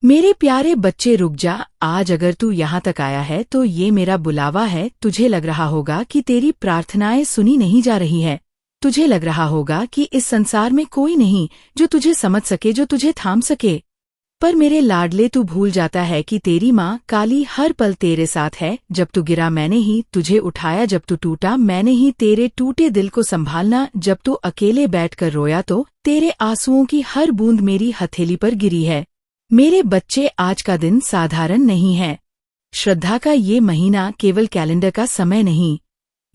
मेरे प्यारे बच्चे रुक जा। आज अगर तू यहाँ तक आया है तो ये मेरा बुलावा है। तुझे लग रहा होगा कि तेरी प्रार्थनाएं सुनी नहीं जा रही है। तुझे लग रहा होगा कि इस संसार में कोई नहीं जो तुझे समझ सके, जो तुझे थाम सके। पर मेरे लाडले, तू भूल जाता है कि तेरी माँ काली हर पल तेरे साथ है। जब तू गिरा मैंने ही तुझे उठाया, जब तू टूटा मैंने ही तेरे टूटे दिल को संभालना, जब तू अकेले बैठकर रोया तो तेरे आंसुओं की हर बूंद मेरी हथेली पर गिरी है। मेरे बच्चे, आज का दिन साधारण नहीं है। श्रद्धा का ये महीना केवल कैलेंडर का समय नहीं,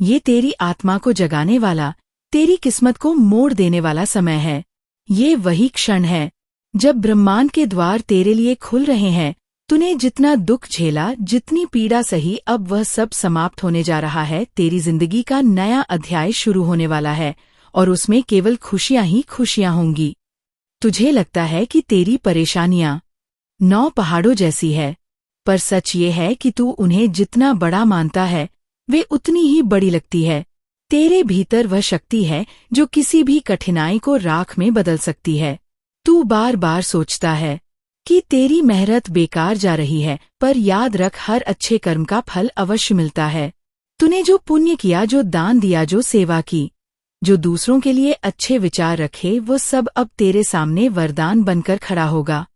ये तेरी आत्मा को जगाने वाला, तेरी किस्मत को मोड़ देने वाला समय है। ये वही क्षण है जब ब्रह्मांड के द्वार तेरे लिए खुल रहे हैं। तूने जितना दुख झेला, जितनी पीड़ा सही, अब वह सब समाप्त होने जा रहा है। तेरी जिंदगी का नया अध्याय शुरू होने वाला है और उसमें केवल खुशियां ही खुशियां होंगी। तुझे लगता है कि तेरी परेशानियां 9 पहाड़ों जैसी है, पर सच ये है कि तू उन्हें जितना बड़ा मानता है वे उतनी ही बड़ी लगती है। तेरे भीतर वह शक्ति है जो किसी भी कठिनाई को राख में बदल सकती है। तू बार बार सोचता है कि तेरी मेहनत बेकार जा रही है, पर याद रख, हर अच्छे कर्म का फल अवश्य मिलता है। तूने जो पुण्य किया, जो दान दिया, जो सेवा की, जो दूसरों के लिए अच्छे विचार रखे, वो सब अब तेरे सामने वरदान बनकर खड़ा होगा।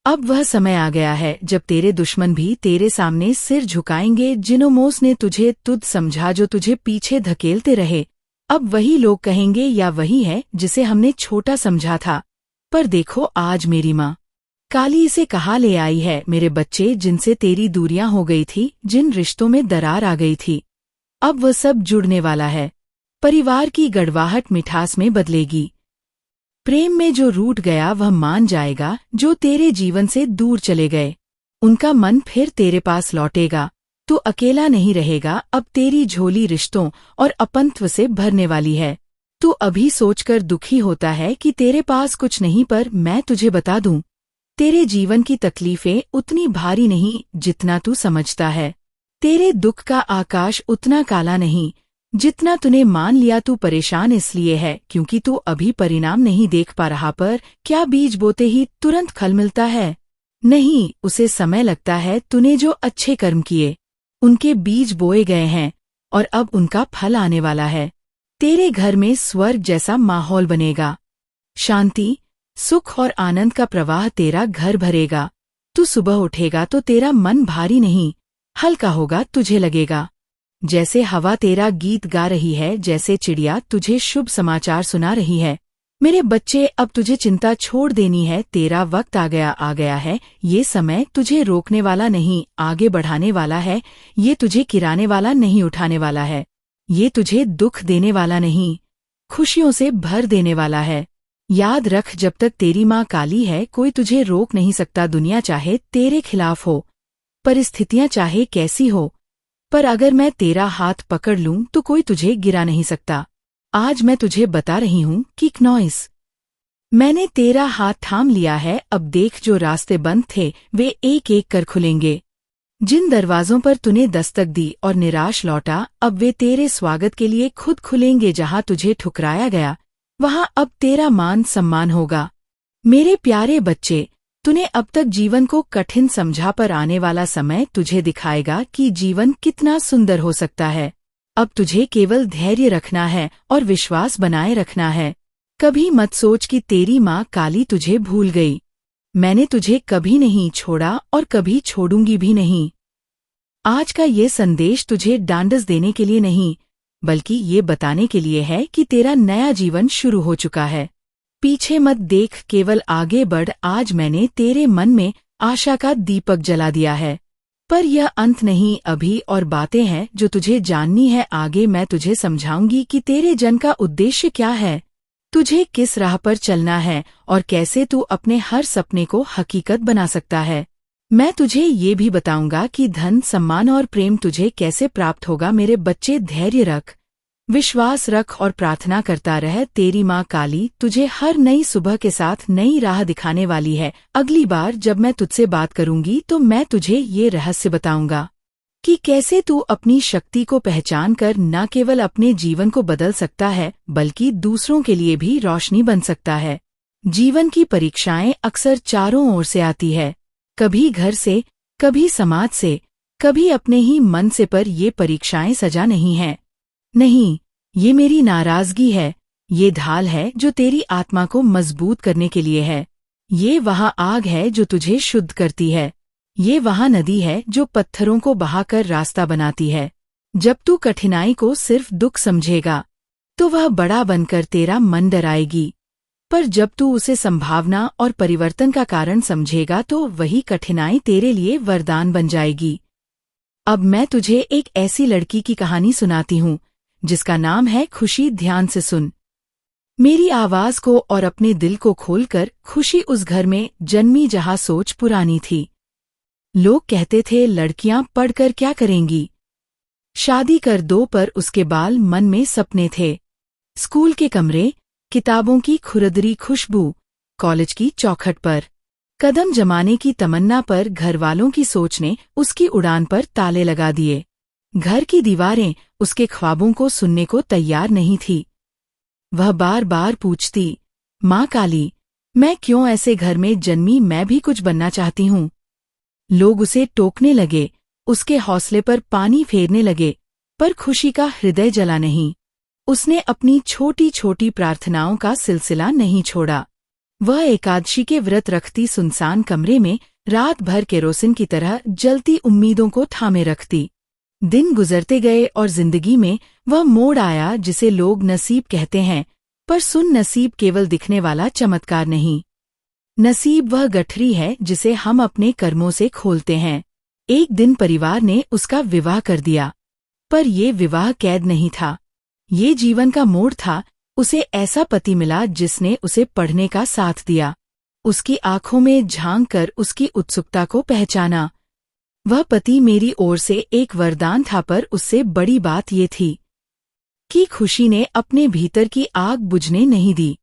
अब वह समय आ गया है जब तेरे दुश्मन भी तेरे सामने सिर झुकाएंगे। जिनोमोस ने तुझे तुच्छ समझा, जो तुझे पीछे धकेलते रहे, अब वही लोग कहेंगे, या वही है जिसे हमने छोटा समझा था। पर देखो, आज मेरी माँ काली इसे कहाँ ले आई है। मेरे बच्चे, जिनसे तेरी दूरियां हो गई थी, जिन रिश्तों में दरार आ गई थी, अब वह सब जुड़ने वाला है। परिवार की गड़वाहट मिठास में बदलेगी। प्रेम में जो रूठ गया वह मान जाएगा। जो तेरे जीवन से दूर चले गए, उनका मन फिर तेरे पास लौटेगा। तू अकेला नहीं रहेगा। अब तेरी झोली रिश्तों और अपनत्व से भरने वाली है। तू अभी सोचकर दुखी होता है कि तेरे पास कुछ नहीं, पर मैं तुझे बता दूं, तेरे जीवन की तकलीफें उतनी भारी नहीं जितना तू समझता है। तेरे दुख का आकाश उतना काला नहीं जितना तूने मान लिया। तू परेशान इसलिए है क्योंकि तू अभी परिणाम नहीं देख पा रहा। पर क्या बीज बोते ही तुरंत फल मिलता है? नहीं, उसे समय लगता है। तूने जो अच्छे कर्म किए, उनके बीज बोए गए हैं और अब उनका फल आने वाला है। तेरे घर में स्वर्ग जैसा माहौल बनेगा। शांति, सुख और आनंद का प्रवाह तेरा घर भरेगा। तू सुबह उठेगा तो तेरा मन भारी नहीं, हल्का होगा। तुझे लगेगा जैसे हवा तेरा गीत गा रही है, जैसे चिड़िया तुझे शुभ समाचार सुना रही है। मेरे बच्चे, अब तुझे चिंता छोड़ देनी है। तेरा वक्त आ गया है। ये समय तुझे रोकने वाला नहीं, आगे बढ़ाने वाला है। ये तुझे गिराने वाला नहीं, उठाने वाला है। ये तुझे दुख देने वाला नहीं, खुशियों से भर देने वाला है। याद रख, जब तक तेरी माँ काली है, कोई तुझे रोक नहीं सकता। दुनिया चाहे तेरे खिलाफ हो, परिस्थितियां चाहे कैसी हो, पर अगर मैं तेरा हाथ पकड़ लूं तो कोई तुझे गिरा नहीं सकता। आज मैं तुझे बता रही हूं कि क्नॉइस, मैंने तेरा हाथ थाम लिया है। अब देख, जो रास्ते बंद थे वे एक एक कर खुलेंगे। जिन दरवाजों पर तूने दस्तक दी और निराश लौटा, अब वे तेरे स्वागत के लिए खुद खुलेंगे। जहां तुझे ठुकराया गया, वहां अब तेरा मान सम्मान होगा। मेरे प्यारे बच्चे, तूने अब तक जीवन को कठिन समझा, पर आने वाला समय तुझे दिखाएगा कि जीवन कितना सुंदर हो सकता है। अब तुझे केवल धैर्य रखना है और विश्वास बनाए रखना है। कभी मत सोच कि तेरी माँ काली तुझे भूल गई। मैंने तुझे कभी नहीं छोड़ा और कभी छोड़ूंगी भी नहीं। आज का ये संदेश तुझे डांडस देने के लिए नहीं, बल्कि ये बताने के लिए है कि तेरा नया जीवन शुरू हो चुका है। पीछे मत देख, केवल आगे बढ़। आज मैंने तेरे मन में आशा का दीपक जला दिया है, पर यह अंत नहीं। अभी और बातें हैं जो तुझे जाननी है। आगे मैं तुझे समझाऊंगी कि तेरे जन्म का उद्देश्य क्या है, तुझे किस राह पर चलना है और कैसे तू अपने हर सपने को हकीकत बना सकता है। मैं तुझे ये भी बताऊंगा कि धन, सम्मान और प्रेम तुझे कैसे प्राप्त होगा। मेरे बच्चे, धैर्य रख, विश्वास रख और प्रार्थना करता रह। तेरी माँ काली तुझे हर नई सुबह के साथ नई राह दिखाने वाली है। अगली बार जब मैं तुझसे बात करूंगी तो मैं तुझे ये रहस्य बताऊंगा कि कैसे तू अपनी शक्ति को पहचान कर न केवल अपने जीवन को बदल सकता है, बल्कि दूसरों के लिए भी रोशनी बन सकता है। जीवन की परीक्षाएं अक्सर चारों ओर से आती है, कभी घर से, कभी समाज से, कभी अपने ही मन से, पर ये परीक्षाएं सजा नहीं है। नहीं, ये मेरी नाराजगी है। ये ढाल है जो तेरी आत्मा को मजबूत करने के लिए है। ये वहाँ आग है जो तुझे शुद्ध करती है। ये वहाँ नदी है जो पत्थरों को बहाकर रास्ता बनाती है। जब तू कठिनाई को सिर्फ दुख समझेगा तो वह बड़ा बनकर तेरा मन डराएगी, पर जब तू उसे संभावना और परिवर्तन का कारण समझेगा तो वही कठिनाई तेरे लिए वरदान बन जाएगी। अब मैं तुझे एक ऐसी लड़की की कहानी सुनाती हूँ जिसका नाम है खुशी। ध्यान से सुन मेरी आवाज को और अपने दिल को खोलकर। खुशी उस घर में जन्मी जहाँ सोच पुरानी थी। लोग कहते थे लड़कियां पढ़कर क्या करेंगी, शादी कर दो, पर उसके बाल मन में सपने थे। स्कूल के कमरे, किताबों की खुरदरी खुशबू, कॉलेज की चौखट पर कदम जमाने की तमन्ना, पर घरवालों की सोच ने उसकी उड़ान पर ताले लगा दिए। घर की दीवारें उसके ख्वाबों को सुनने को तैयार नहीं थी। वह बार बार पूछती, माँ काली, मैं क्यों ऐसे घर में जन्मी, मैं भी कुछ बनना चाहती हूँ। लोग उसे टोकने लगे, उसके हौसले पर पानी फेरने लगे, पर खुशी का हृदय जला नहीं। उसने अपनी छोटी छोटी प्रार्थनाओं का सिलसिला नहीं छोड़ा। वह एकादशी के व्रत रखती, सुनसान कमरे में रात भर केरोसिन की तरह जलती उम्मीदों को थामे रखती। दिन गुजरते गए और जिंदगी में वह मोड़ आया जिसे लोग नसीब कहते हैं, पर सुन, नसीब केवल दिखने वाला चमत्कार नहीं। नसीब वह गठरी है जिसे हम अपने कर्मों से खोलते हैं। एक दिन परिवार ने उसका विवाह कर दिया, पर ये विवाह कैद नहीं था, ये जीवन का मोड़ था। उसे ऐसा पति मिला जिसने उसे पढ़ने का साथ दिया, उसकी आंखों में झांक कर उसकी उत्सुकता को पहचाना। वह पति मेरी ओर से एक वरदान था, पर उससे बड़ी बात ये थी कि खुशी ने अपने भीतर की आग बुझने नहीं दी।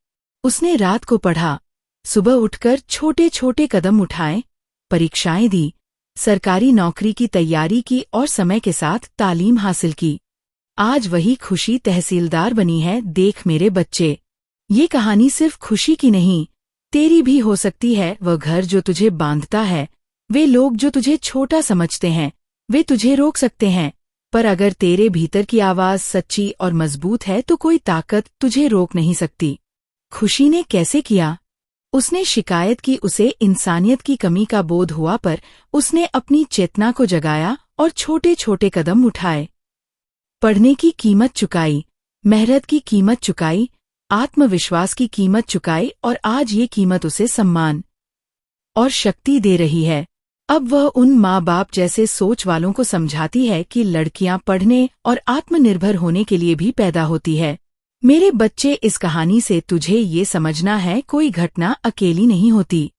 उसने रात को पढ़ा, सुबह उठकर छोटे छोटे कदम उठाए, परीक्षाएं दी, सरकारी नौकरी की तैयारी की और समय के साथ तालीम हासिल की। आज वही खुशी तहसीलदार बनी है। देख मेरे बच्चे, ये कहानी सिर्फ खुशी की नहीं, तेरी भी हो सकती है। वह घर जो तुझे बांधता है, वे लोग जो तुझे छोटा समझते हैं, वे तुझे रोक सकते हैं, पर अगर तेरे भीतर की आवाज सच्ची और मजबूत है तो कोई ताकत तुझे रोक नहीं सकती। खुशी ने कैसे किया? उसने शिकायत की, उसे इंसानियत की कमी का बोध हुआ, पर उसने अपनी चेतना को जगाया और छोटे छोटे कदम उठाए। पढ़ने की कीमत चुकाई, मेहनत की कीमत चुकाई, आत्मविश्वास की कीमत चुकाई, और आज ये कीमत उसे सम्मान और शक्ति दे रही है। अब वह उन माँ बाप जैसे सोच वालों को समझाती है कि लड़कियां पढ़ने और आत्मनिर्भर होने के लिए भी पैदा होती है। मेरे बच्चे, इस कहानी से तुझे ये समझना है, कोई घटना अकेली नहीं होती।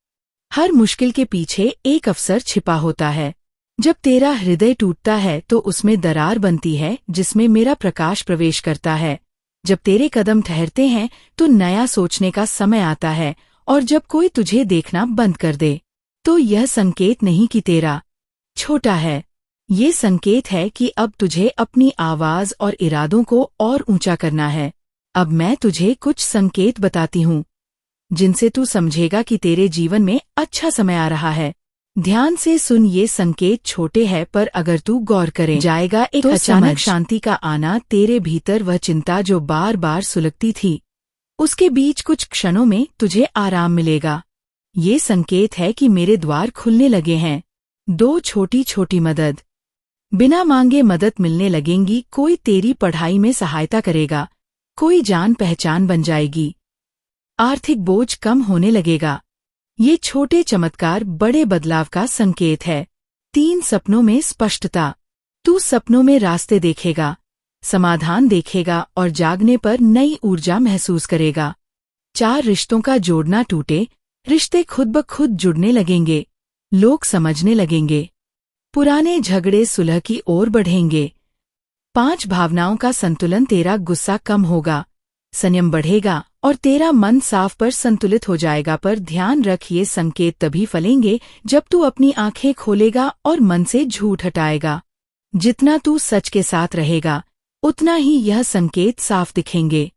हर मुश्किल के पीछे एक अवसर छिपा होता है। जब तेरा हृदय टूटता है तो उसमें दरार बनती है जिसमें मेरा प्रकाश प्रवेश करता है। जब तेरे कदम ठहरते हैं तो नया सोचने का समय आता है, और जब कोई तुझे देखना बंद कर दे तो यह संकेत नहीं कि तेरा छोटा है, ये संकेत है कि अब तुझे अपनी आवाज और इरादों को और ऊंचा करना है। अब मैं तुझे कुछ संकेत बताती हूँ जिनसे तू समझेगा कि तेरे जीवन में अच्छा समय आ रहा है। ध्यान से सुन, ये संकेत छोटे हैं, पर अगर तू गौर करे जाएगा एक अचानक शांति का आना। तेरे भीतर वह चिंता जो बार बार सुलगती थी, उसके बीच कुछ क्षणों में तुझे आराम मिलेगा। ये संकेत है कि मेरे द्वार खुलने लगे हैं। दो छोटी छोटी मदद बिना मांगे मदद मिलने लगेंगी। कोई तेरी पढ़ाई में सहायता करेगा, कोई जान पहचान बन जाएगी, आर्थिक बोझ कम होने लगेगा। ये छोटे चमत्कार बड़े बदलाव का संकेत है। 3 सपनों में स्पष्टता, तू सपनों में रास्ते देखेगा, समाधान देखेगा और जागने पर नई ऊर्जा महसूस करेगा। 4 रिश्तों का जोड़ना टूटे, रिश्ते खुद ब खुद जुड़ने लगेंगे, लोग समझने लगेंगे, पुराने झगड़े सुलह की ओर बढ़ेंगे। 5 भावनाओं का संतुलन, तेरा गुस्सा कम होगा, संयम बढ़ेगा और तेरा मन साफ पर संतुलित हो जाएगा। पर ध्यान रख, ये संकेत तभी फलेंगे जब तू अपनी आंखें खोलेगा और मन से झूठ हटाएगा। जितना तू सच के साथ रहेगा उतना ही यह संकेत साफ दिखेंगे।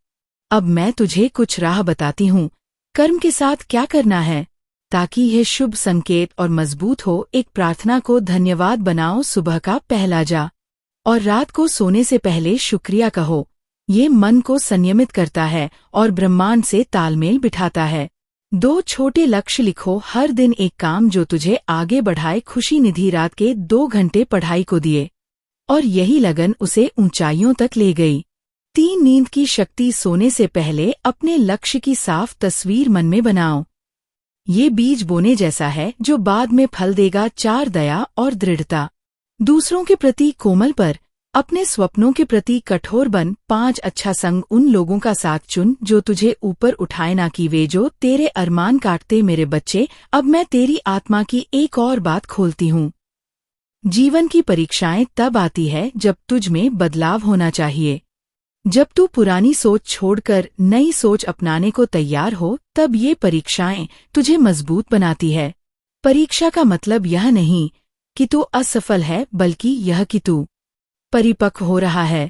अब मैं तुझे कुछ राह बताती हूँ, कर्म के साथ क्या करना है। ताकि यह शुभ संकेत और मजबूत हो। एक प्रार्थना को धन्यवाद बनाओ। सुबह का पहला जा और रात को सोने से पहले शुक्रिया कहो। ये मन को संयमित करता है और ब्रह्मांड से तालमेल बिठाता है। 2 छोटे लक्ष्य लिखो। हर दिन एक काम जो तुझे आगे बढ़ाए। खुशी निधि रात के 2 घंटे पढ़ाई को दिए और यही लगन उसे ऊंचाइयों तक ले गई। 3 नींद की शक्ति। सोने से पहले अपने लक्ष्य की साफ तस्वीर मन में बनाओ। ये बीज बोने जैसा है जो बाद में फल देगा। 4 दया और दृढ़ता। दूसरों के प्रति कोमल पर अपने स्वप्नों के प्रति कठोर बन। 5 अच्छा संग। उन लोगों का साथ चुन जो तुझे ऊपर उठाए ना कि वे जो तेरे अरमान काटते। मेरे बच्चे, अब मैं तेरी आत्मा की एक और बात खोलती हूँ। जीवन की परीक्षाएं तब आती है जब तुझ में बदलाव होना चाहिए। जब तू पुरानी सोच छोड़कर नई सोच अपनाने को तैयार हो, तब ये परीक्षाएं तुझे मजबूत बनाती है। परीक्षा का मतलब यह नहीं कि तू असफल है, बल्कि यह कि तू परिपक्व हो रहा है।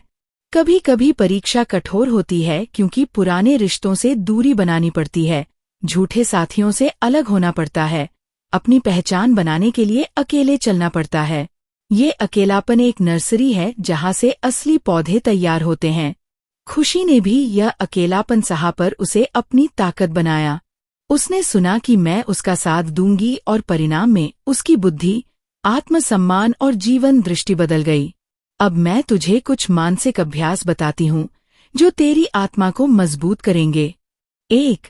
कभी कभी परीक्षा कठोर होती है क्योंकि पुराने रिश्तों से दूरी बनानी पड़ती है, झूठे साथियों से अलग होना पड़ता है, अपनी पहचान बनाने के लिए अकेले चलना पड़ता है। ये अकेलापन एक नर्सरी है जहाँ से असली पौधे तैयार होते हैं। खुशी ने भी यह अकेलापन सहा पर उसे अपनी ताकत बनाया। उसने सुना कि मैं उसका साथ दूंगी और परिणाम में उसकी बुद्धि, आत्मसम्मान और जीवन दृष्टि बदल गई। अब मैं तुझे कुछ मानसिक अभ्यास बताती हूँ जो तेरी आत्मा को मजबूत करेंगे। 1.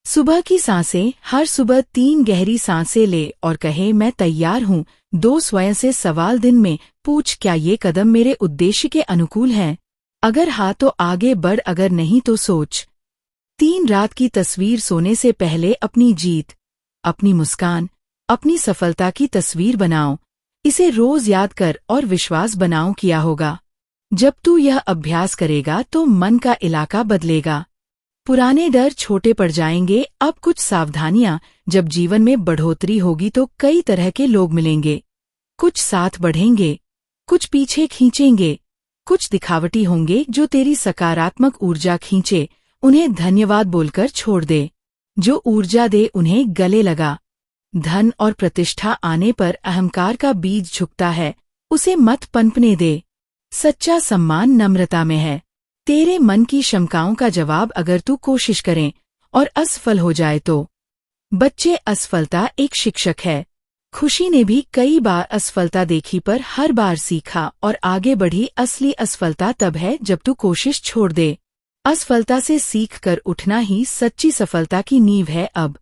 सुबह की सांसें। हर सुबह 3 गहरी सांसें ले और कहे, मैं तैयार हूँ। 2. स्वयं से सवाल दिन में पूछ, क्या ये कदम मेरे उद्देश्य के अनुकूल है? अगर हाँ तो आगे बढ़, अगर नहीं तो सोच। 3. रात की तस्वीर। सोने से पहले अपनी जीत, अपनी मुस्कान, अपनी सफलता की तस्वीर बनाओ। इसे रोज याद कर और विश्वास बनाओ किया होगा। जब तू यह अभ्यास करेगा तो मन का इलाका बदलेगा। पुराने डर छोटे पड़ जाएंगे। अब कुछ सावधानियां। जब जीवन में बढ़ोतरी होगी तो कई तरह के लोग मिलेंगे। कुछ साथ बढ़ेंगे, कुछ पीछे खींचेंगे, कुछ दिखावटी होंगे जो तेरी सकारात्मक ऊर्जा खींचे। उन्हें धन्यवाद बोलकर छोड़ दे। जो ऊर्जा दे उन्हें गले लगा। धन और प्रतिष्ठा आने पर अहंकार का बीज झुकता है, उसे मत पनपने दे। सच्चा सम्मान नम्रता में है। तेरे मन की शंकाओं का जवाब अगर तू कोशिश करें और असफल हो जाए तो। बच्चे, असफलता एक शिक्षक है। खुशी ने भी कई बार असफलता देखी पर हर बार सीखा और आगे बढ़ी। असली असफलता तब है जब तू कोशिश छोड़ दे। असफलता से सीख कर उठना ही सच्ची सफलता की नींव है। अब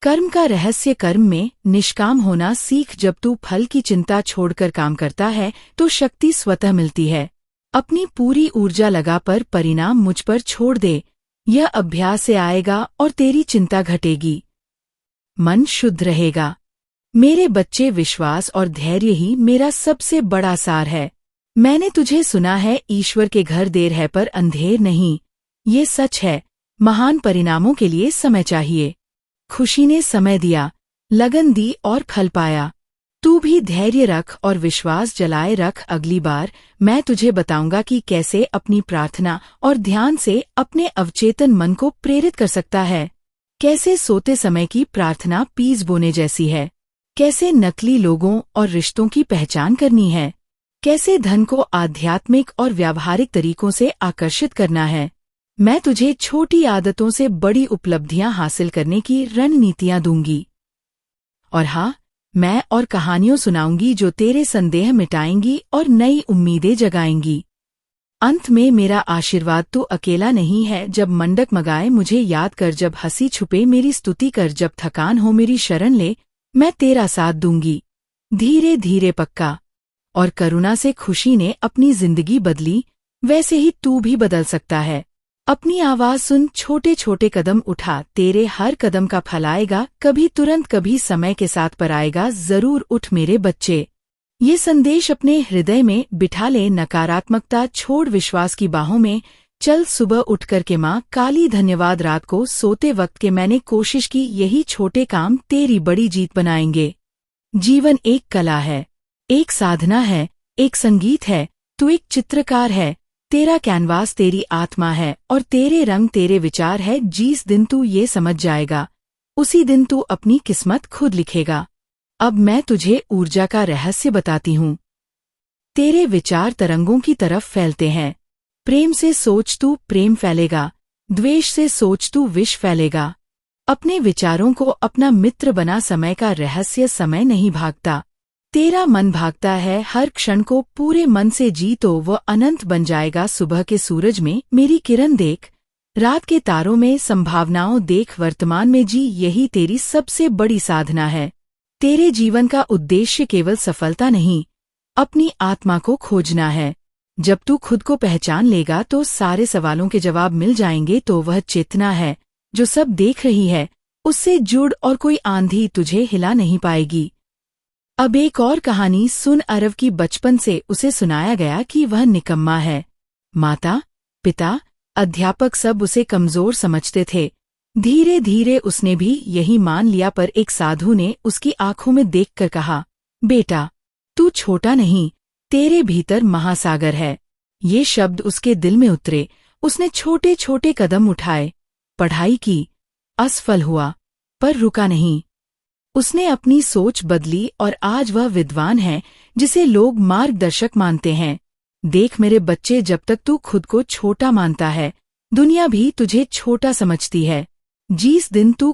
कर्म का रहस्य। कर्म में निष्काम होना सीख। जब तू फल की चिंता छोड़कर काम करता है तो शक्ति स्वतः मिलती है। अपनी पूरी ऊर्जा लगा पर परिणाम मुझ पर छोड़ दे। यह अभ्यास से आएगा और तेरी चिंता घटेगी, मन शुद्ध रहेगा। मेरे बच्चे, विश्वास और धैर्य ही मेरा सबसे बड़ा सार है। मैंने तुझे सुना है, ईश्वर के घर देर है पर अंधेर नहीं। ये सच है। महान परिणामों के लिए समय चाहिए। खुशी ने समय दिया, लगन दी और फल पाया। तू भी धैर्य रख और विश्वास जलाए रख। अगली बार मैं तुझे बताऊंगा कि कैसे अपनी प्रार्थना और ध्यान से अपने अवचेतन मन को प्रेरित कर सकता है। कैसे सोते समय की प्रार्थना बीज बोने जैसी है। कैसे नकली लोगों और रिश्तों की पहचान करनी है। कैसे धन को आध्यात्मिक और व्यावहारिक तरीकों से आकर्षित करना है। मैं तुझे छोटी आदतों से बड़ी उपलब्धियां हासिल करने की रणनीतियां दूंगी। और हाँ, मैं और कहानियां सुनाऊंगी जो तेरे संदेह मिटाएंगी और नई उम्मीदें जगाएंगी। अंत में मेरा आशीर्वाद, तू अकेला नहीं है। जब मंडक मगाए मुझे याद कर, जब हंसी छुपे मेरी स्तुति कर, जब थकान हो मेरी शरण ले, मैं तेरा साथ दूंगी। धीरे धीरे पक्का। और करुणा से खुशी ने अपनी जिंदगी बदली, वैसे ही तू भी बदल सकता है। अपनी आवाज सुन, छोटे छोटे कदम उठा। तेरे हर कदम का फल आएगा, कभी तुरंत कभी समय के साथ पर आएगा। जरूर उठ मेरे बच्चे। ये संदेश अपने हृदय में बिठा ले। नकारात्मकता छोड़, विश्वास की बाहों में चल। सुबह उठकर के माँ काली धन्यवाद, रात को सोते वक्त के मैंने कोशिश की। यही छोटे काम तेरी बड़ी जीत बनाएंगे। जीवन एक कला है, एक साधना है, एक संगीत है। तू एक चित्रकार है। तेरा कैनवास तेरी आत्मा है और तेरे रंग तेरे विचार है। जिस दिन तू ये समझ जाएगा उसी दिन तू अपनी किस्मत खुद लिखेगा। अब मैं तुझे ऊर्जा का रहस्य बताती हूँ। तेरे विचार तरंगों की तरफ फैलते हैं। प्रेम से सोच तू प्रेम फैलेगा, द्वेष से सोच तू विष फैलेगा। अपने विचारों को अपना मित्र बना। समय का रहस्य, समय नहीं भागता, तेरा मन भागता है। हर क्षण को पूरे मन से जी तो वह अनंत बन जाएगा। सुबह के सूरज में मेरी किरण देख, रात के तारों में संभावनाओं देख। वर्तमान में जी, यही तेरी सबसे बड़ी साधना है। तेरे जीवन का उद्देश्य केवल सफलता नहीं, अपनी आत्मा को खोजना है। जब तू खुद को पहचान लेगा तो सारे सवालों के जवाब मिल जाएंगे। तो वह चेतना है जो सब देख रही है, उससे जुड़ और कोई आंधी तुझे हिला नहीं पाएगी। अब एक और कहानी सुन। अरव की बचपन से उसे सुनाया गया कि वह निकम्मा है। माता, पिता, अध्यापक सब उसे कमजोर समझते थे। धीरे धीरे उसने भी यही मान लिया। पर एक साधु ने उसकी आंखों में देखकर कहा, बेटा, तू छोटा नहीं, तेरे भीतर महासागर है। ये शब्द उसके दिल में उतरे। उसने छोटे छोटे कदम उठाए, पढ़ाई की, असफल हुआ, पर रुका नहीं। उसने अपनी सोच बदली और आज वह विद्वान है जिसे लोग मार्गदर्शक मानते हैं। देख मेरे बच्चे, जब तक तू खुद को छोटा मानता है, दुनिया भी तुझे छोटा समझती है। जिस दिन तू